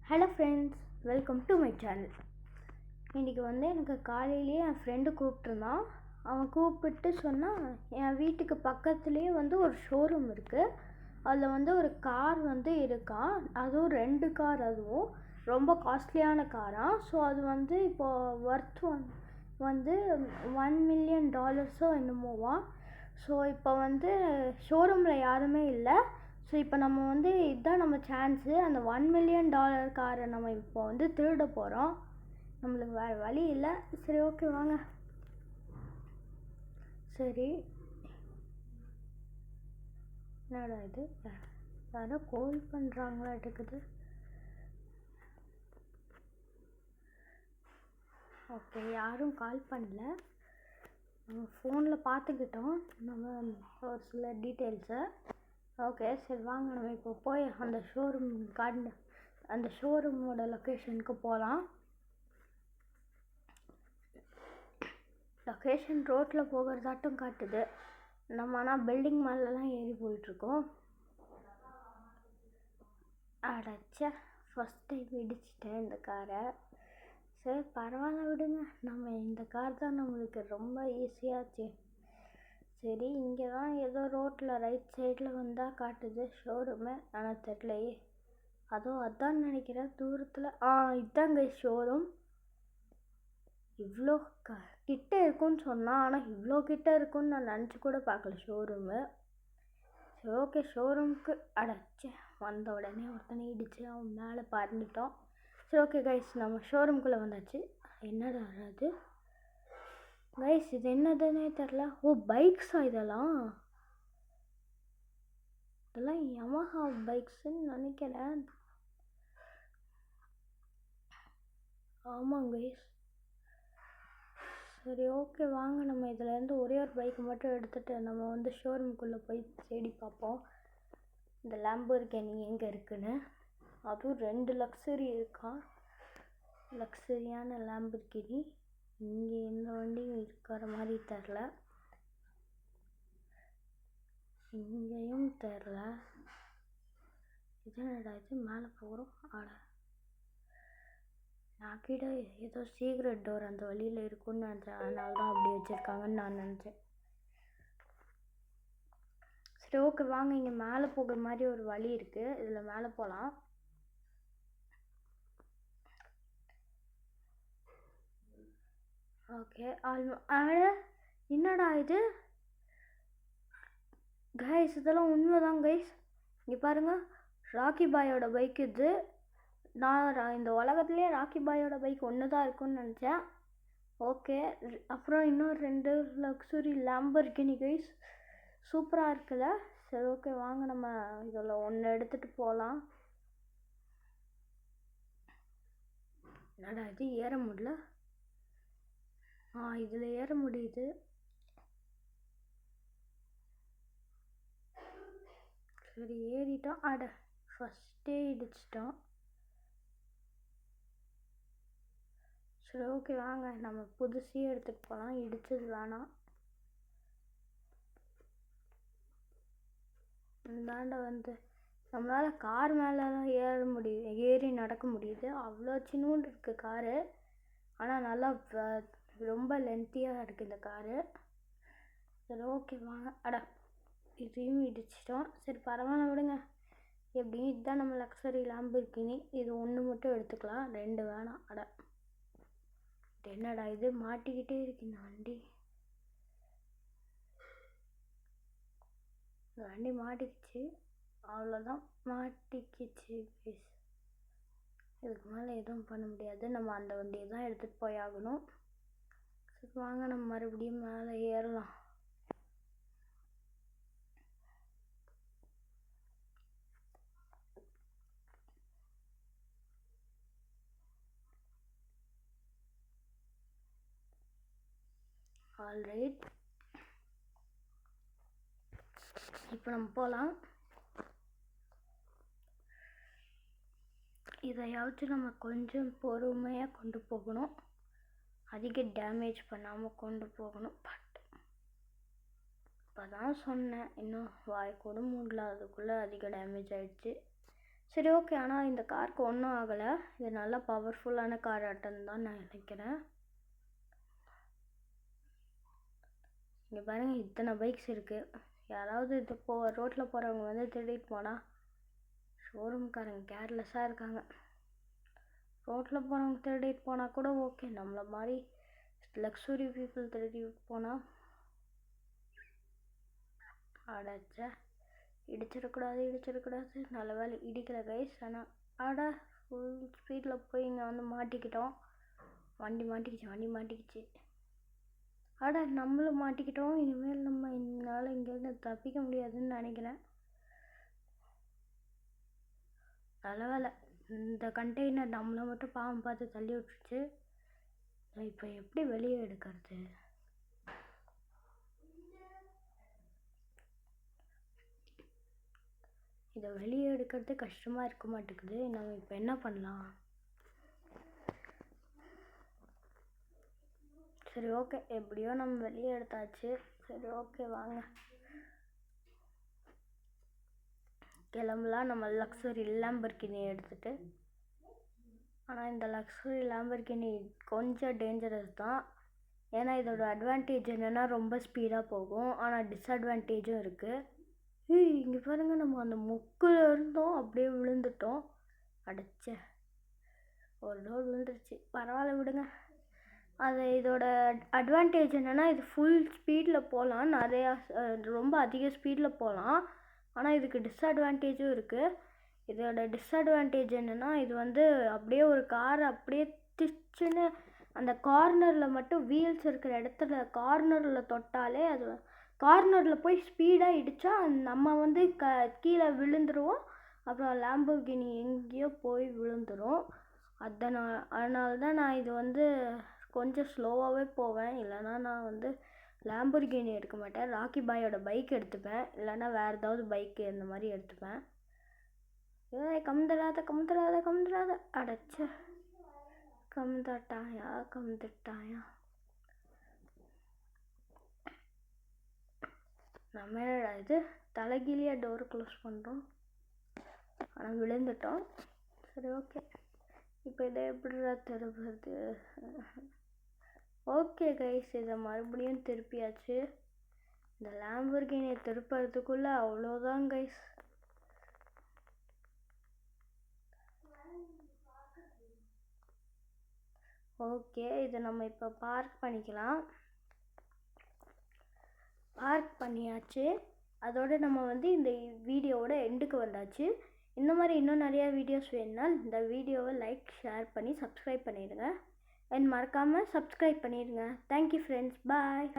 Hello friends, welcome to my channel. இன்றைக்கி எனக்கு காலையிலேயே என் ஃப்ரெண்டு கூப்பிட்ருந்தான். அவன் கூப்பிட்டு சொன்னால், என் வீட்டுக்கு பக்கத்துலேயே ஒரு ஷோரூம் இருக்குது. அதில் ஒரு கார் இருக்கான். அதுவும் 2 கார், அதுவும் ரொம்ப காஸ்ட்லியான காராக. ஸோ அது இப்போது ஒர்த் $1 மில்லியன் என்னமோவா. ஸோ இப்போ ஷோரூமில் யாருமே இல்லை. ஸோ இப்போ நம்ம இதுதான் நம்ம சான்ஸு. அந்த $1 மில்லியன் காரை நம்ம இப்போ திருட போகிறோம். நம்மளுக்கு வேறு வழி இல்லை. சரி, ஓகே, வாங்க. சரி, என்னடா இது, யாரோ கால் பண்ணுறாங்களா இருக்குது. ஓகே, யாரும் கால் பண்ணல. ஃபோனில் பார்த்துக்கிட்டோம் நம்ம ஒரு சில டீட்டெயில்ஸை. ஓகே, சரி, வாங்க நம்ம இப்போ போய் அந்த ஷோரூமோட லொக்கேஷனுக்கு போகலாம். லொக்கேஷன் ரோட்டில் போகிறதாட்டும் காட்டுது. நம்ம ஆனால் பில்டிங் மேலெலாம் ஏறி போயிட்டுருக்கோம். அடைச்சா ஃபஸ்ட் டைம் இடிச்சிட்டேன் இந்த காரை. சரி, பரவாயில்ல, விடுங்க. நம்ம இந்த கார் தான் நம்மளுக்கு ரொம்ப ஈஸியாச்சு. சரி, இங்கே தான் ஏதோ ரோட்டில் ரைட் சைடில் வந்தால் காட்டுது ஷோரூமு. ஆனால் தெரியலையே. அதான் நினைக்கிறேன் தூரத்தில். இதாங்க ஷோரூம். இவ்வளோ கிட்ட இருக்குன்னு சொன்னால், ஆனால் இவ்வளோ கிட்ட இருக்குன்னு நான் நினச்சி கூட பார்க்கல ஷோரூமு. சரி, ஓகே, ஷோரூமுக்கு அடைச்சே வந்த உடனே ஒருத்தனை இடித்து அவன் மேலே பறந்துட்டோம். சரி, ஓகே கைஸ், நம்ம ஷோரூம்குள்ளே வந்தாச்சு. என்னடா அது கைஸ், இது என்னதுன்னே தெரில. பைக்ஸா இதெல்லாம் யமஹா பைக்ஸுன்னு நினைக்கிறேன். ஆமாங்க கைஸ். சரி, ஓகே, வாங்க. நம்ம இதுலேருந்து ஒரே ஒரு பைக் மட்டும் எடுத்துகிட்டு நம்ம ஷோரூம்குள்ளே போய் தேடி பார்ப்போம் இந்த லேம்போர்கினி எங்கே இருக்குன்னு. அதுவும் 2 லக்ஸரி இருக்கான். லக்ஸரியான லேம்போர்கினி. இங்கே எந்த வண்டியும் இருக்கிற மாதிரி தெரில. இங்கேயும் தெரில. இது என்னடா இது, மேலே போகிறோம். நான் கிட்ட ஏதோ சீக்ரெட் டோர் அந்த வழியில் இருக்குன்னு நினச்சேன். அதனால தான் அப்படி வச்சுருக்காங்கன்னு நான் நினச்சேன். சரி, ஓகே, வாங்க. இங்கே மேலே போகிற மாதிரி ஒரு வழி இருக்குது. இதில் மேலே போகலாம். ஓகே, என்னடா இது கைஸ், இதெல்லாம் உண்மைதான் கைஸ். இங்கே பாருங்கள், ராக்கி பாயோட பைக் இது. நான் இந்த உலகத்துலேயே ராக்கி பாயோட பைக் ஒன்று தான் இருக்குன்னு நினச்சேன். ஓகே, அப்புறம் இன்னும் 2 லக்ஸுரி லேம்போர்கினி கைஸ். சூப்பராக இருக்குல்ல. சரி, ஓகே, வாங்க. நம்ம இதில் ஒன்று எடுத்துகிட்டு போகலாம். என்னடா இது, ஏற முடியல. இதில் ஏற முடியுது. சரி, ஏறிட்டோம். ஃபஸ்ட்டே இடிச்சிட்டோம். சரி, ஓகே, வாங்க. நம்ம புதுசே எடுத்துகிட்டு போகலாம். இடிச்சது வேணாம். இந்தாண்ட நம்மளால் கார் மேலெலாம் ஏறி நடக்க முடியுது. அவ்வளோ சின்னூண்டு இருக்குது காரு. ஆனால் நல்லா ரொம்ப லென்த்தியாக இருக்குது இந்த காரு. சரி, ஓகே, வாங்க. இதையும் இடிச்சிட்டோம். சரி, பரவாயில்ல, விடுங்க. எப்படியும் இதுதான் நம்ம லக்ஸரி லேம்போர்கினி. இது ஒன்று மட்டும் எடுத்துக்கலாம், 2 வேணாம். என்னடா இது, மாட்டிக்கிட்டே இருக்கு இந்த வண்டி. இந்த வண்டி மாட்டிக்கிச்சு. அவ்வளோதான், மாட்டிக்கிச்சு. இதுக்கு மேலே எதுவும் பண்ண முடியாது. நம்ம அந்த வண்டியை தான் எடுத்துகிட்டு போய் ஆகணும். சரி, வாங்க, நம்ம மறுபடியும் மேலே ஏறலாம். ஆல்ரைட், இப்போ நம்ம போகலாம். இதையாச்சும் நம்ம கொஞ்சம் பொறுமையாக கொண்டு போகணும். அதிக டேமேஜ் பண்ணாமல் கொண்டு போகணும். இப்போ தான் சொன்னேன், இன்னும் வாய் கூட மூடல, அதுக்குள்ளே அதிக டேமேஜ் ஆகிடுச்சு. சரி ஓகே, ஆனால் இந்த காருக்கு ஒன்றும் ஆகலை. இது நல்லா பவர்ஃபுல்லான கார் ஆட்டன்னு தான் நான் நினைக்கிறேன். இங்கே பாருங்கள், இத்தனை பைக்ஸ் இருக்குது. யாராவது இது ரோட்டில் போகிறவங்க வந்து திருடிட்டு போனால் ஷோரூம்காரங்க கேர்லெஸ்ஸாக இருக்காங்க. ரோட்டில் போகிறவங்க திருடிட்டு போனால் கூட ஓகே, நம்மளை மாதிரி லக்ஸுரி பீப்புள் திருடிட்டு போனால் அடைச்ச இடிச்சிடக்கூடாது. நல்ல வேலை இடிக்கல கைஸ். ஆனால் ஃபுல் ஸ்பீடில் போய் இங்கே வந்து மாட்டிக்கிட்டோம். வண்டி மாட்டிக்கிச்சு. நம்மளும் மாட்டிக்கிட்டோம். இனிமேல் நம்ம என்னால் இங்கேருந்து தப்பிக்க முடியாதுன்னு நினைக்கிறேன். நல்ல வேலை இந்த கண்டெய்னர் நம்மளை மட்டும் பாவம் பார்த்து தள்ளி விட்டுருச்சு. இப்போ எப்படி வெளியே எடுக்கிறது? இதை வெளியே எடுக்கிறது கஷ்டமாக இருக்க மாட்டேங்குது. நம்ம இப்போ என்ன பண்ணலாம்? சரி ஓகே, எப்படியோ நம்ம வெளியே எடுத்தாச்சு. சரி ஓகே, வாங்க கிளம்பலாம். நம்ம லக்ஸுரி லாம்பர்கினி எடுத்துகிட்டு. ஆனால் இந்த லக்ஸுரி லாம்பர்கினி கொஞ்சம் டேஞ்சரஸ் தான். ஏன்னா இதோட அட்வான்டேஜ் என்னென்னா ரொம்ப ஸ்பீடாக போகும். ஆனால் டிஸ்அட்வான்டேஜும் இருக்குது. இங்கே பாருங்கள், நம்ம அந்த முக்கில் இருந்தோம் அப்படியே விழுந்துட்டோம். அடைச்ச ஒரு ரோடு விழுந்துருச்சு. பரவாயில்ல விடுங்க. அது இதோட அட்வான்டேஜ் என்னென்னா இது ஃபுல் ஸ்பீடில் போகலாம், நிறையா ரொம்ப அதிக ஸ்பீடில் போகலாம். ஆனால் இதுக்கு டிஸ்அட்வான்டேஜும் இருக்குது. இதோட டிஸ்அட்வான்டேஜ் என்னென்னா இது வந்து அப்படியே ஒரு காரை அப்படியே திச்சுன்னு அந்த கார்னரில் மட்டும் வீல்ஸ் இருக்கிற இடத்துல கார்னரில் தொட்டாலே அது கார்னரில் போய் ஸ்பீடாக இடித்தா நம்ம வந்து கீழே விழுந்துருவோம். அப்புறம் லாம்போர்கினி எங்கேயோ போய் விழுந்துடும். அதனால தான் நான் இது வந்து கொஞ்சம் ஸ்லோவாகவே போவேன். இல்லைனா நான் வந்து லாம்போர்கினி எடுக்க மாட்டேன். ராக்கி பாயோட பைக் எடுத்துப்பேன். இல்லைனா வேறு ஏதாவது பைக்கு இந்த மாதிரி எடுத்துப்பேன். கமுந்துடாத அடைச்ச கமுந்துட்டாயா. நம்ம என்னடா இது தலைகீழியாக டோர் க்ளோஸ் பண்ணுறோம். ஆனால் விழுந்துட்டோம். சரி ஓகே, இப்போ இதை எப்படிடா திருப்புறது? ஓகே கைஸ், இதை மறுபடியும் திருப்பியாச்சு. இந்த லாம்போர்கினியை திருப்புறதுக்குள்ளே அவ்வளோதான் கைஸ். ஓகே, இதை நம்ம இப்போ பார்க் பண்ணிக்கலாம். பார்க் பண்ணியாச்சு. அதோடு நம்ம வந்து இந்த வீடியோவோட எண்டுக்கு வந்தாச்சு. இந்த மாதிரி இன்னும் நிறையா வீடியோஸ் வேணும்னா இந்த வீடியோவை லைக், ஷேர் பண்ணி சப்ஸ்கிரைப் பண்ணிடுங்க. மறக்காமல் சப்ஸ்கிரைப் பண்ணிடுங்க. தேங்க்யூ ஃப்ரெண்ட்ஸ், பாய்.